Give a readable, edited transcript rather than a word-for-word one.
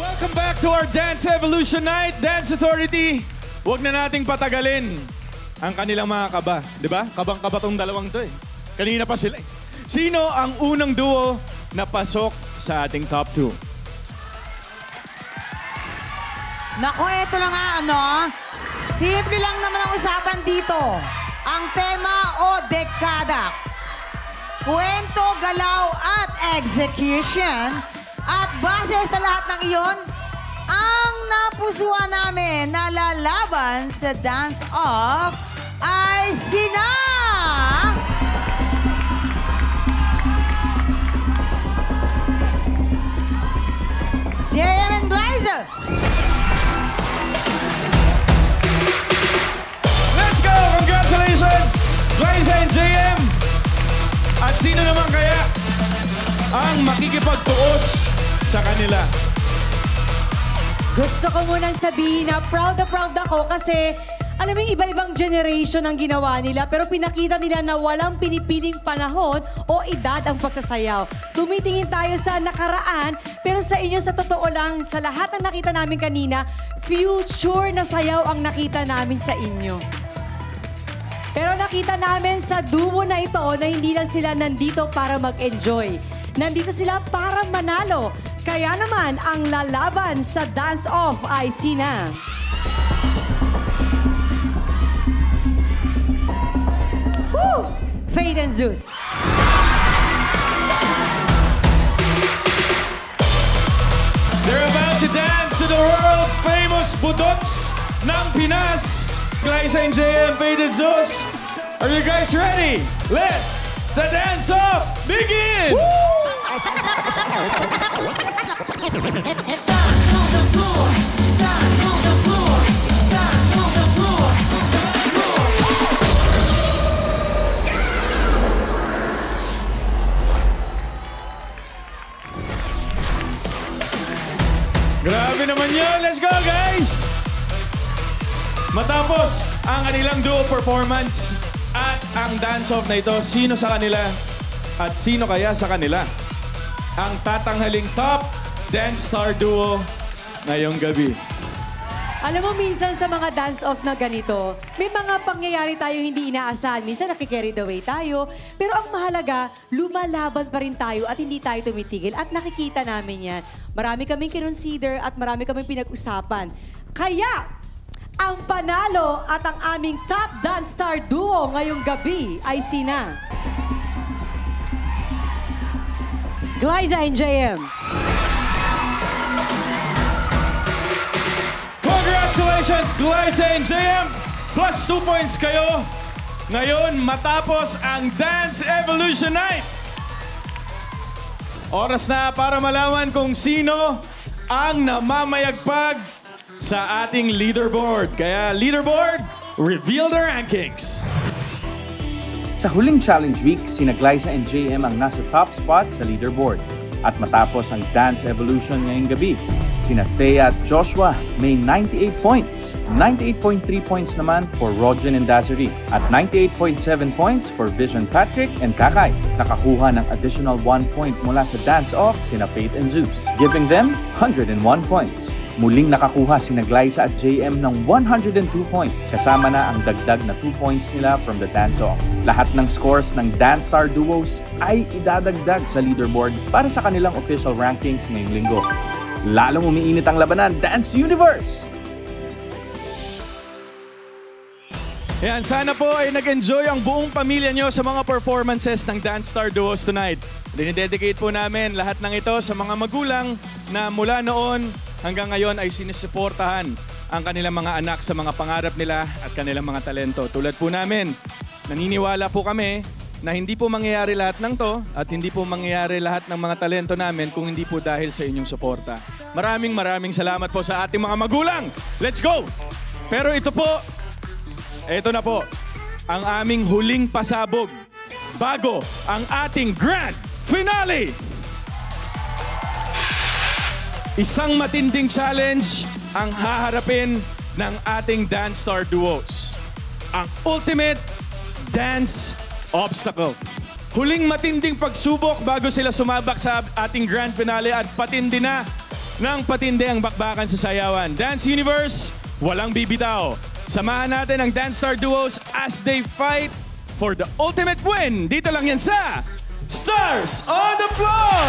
Welcome back to our Dance Evolution Night. Dance Authority, huwag na nating patagalin ang kanilang mga kaba. Di ba? Kabang-kaba tong dalawang to eh. Kanina pa sila eh. Sino ang unang duo na pasok sa ating top 2? Nako, eto lang nga, ano? Simple lang naman ang usapan dito. Ang tema o dekada. Kwento, galaw at execution. At base sa lahat ng iyon, ang napusuan namin na lalaban sa dance-off ay sina... JM and Glyza! Let's go! Congratulations! Glyza and JM! At sino naman kaya ang makikipagtuos sa kanila? Gusto ko munang sabihin na proud ako kasi alam mo yung iba-ibang generation ang ginawa nila pero pinakita nila na walang pinipiling panahon o edad ang pagsasayaw. Tumitingin tayo sa nakaraan pero sa inyo sa totoo lang, sa lahat ng nakita namin kanina, future na sayaw ang nakita namin sa inyo. Pero nakita namin sa duo na ito na hindi lang sila nandito para mag-enjoy. Nandito sila para manalo. Kaya naman, ang lalaban sa dance-off ay sina... Woo! Fade and Zeus. They're about to dance to the world-famous budots ng Pinas. Glyza and JM, Fade and Zeus. Are you guys ready? Let the dance-off begin! Stars on the floor, stars on the floor, stars on the floor, Grabe naman yun! Let's go, guys! Matapos ang kanilang duo performance at ang dance-off na ito, sino sa kanila at sino kaya sa kanila ang tatanghaling top dance star duo ngayong gabi? Alam mo, minsan sa mga dance-off na ganito, may mga pangyayari tayo hindi inaasahan. Minsan nakikarried away tayo. Pero ang mahalaga, lumalaban pa rin tayo at hindi tayo tumitigil. At nakikita namin yan. Marami kaming kinonsider at marami kaming pinag-usapan. Kaya, ang panalo at ang aming top dance star duo ngayong gabi ay sina... Glyza and JM. Congratulations, Glyza and JM! Plus 2 points kayo. Ngayon, matapos ang Dance Evolution Night. Oras na para malaman kung sino ang namamayagpag sa ating leaderboard. Kaya, leaderboard, reveal the rankings. Sa huling challenge week, sina Glyza and JM ang nasa top spot sa leaderboard. At matapos ang Dance Evolution ngayong gabi, sina Thea at Joshua may 98 points. 98.3 points naman for Rogen and Desiree. At 98.7 points for Vision Patrick and Kakay. Nakakuha ng additional 1 point mula sa dance-off sina Faith and Zeus, giving them 101 points. Muling nakakuha sina Glyza at JM ng 102 points, kasama na ang dagdag na 2 points nila from the dance-off. Lahat ng scores ng Dance Star Duos ay idadagdag sa leaderboard para sa kanilang official rankings ngayong linggo. Lalong umiinit ang labanan, Dance Universe! Yan, sana po ay nag-enjoy ang buong pamilya nyo sa mga performances ng Dance Star Duos tonight. Dinidedicate po namin lahat ng ito sa mga magulang na mula noon hanggang ngayon ay sinisuportahan ang kanilang mga anak sa mga pangarap nila at kanilang mga talento. Tulad po namin, naniniwala po kami na hindi po mangyayari lahat ng to at hindi po mangyayari lahat ng mga talento namin kung hindi po dahil sa inyong suporta. Maraming salamat po sa ating mga magulang. Let's go! Pero ito na po, ang aming huling pasabog bago ang ating grand finale. Isang matinding challenge ang haharapin ng ating Dance Star Duos. Ang Ultimate Dance Obstacle. Huling matinding pagsubok bago sila sumabak sa ating grand finale at patindi na ng patindi ang bakbakan sa sayawan. Dance Universe, walang bibitaw. Samahan natin ang Dance Star Duos as they fight for the ultimate win. Dito lang yan sa Stars on the Floor!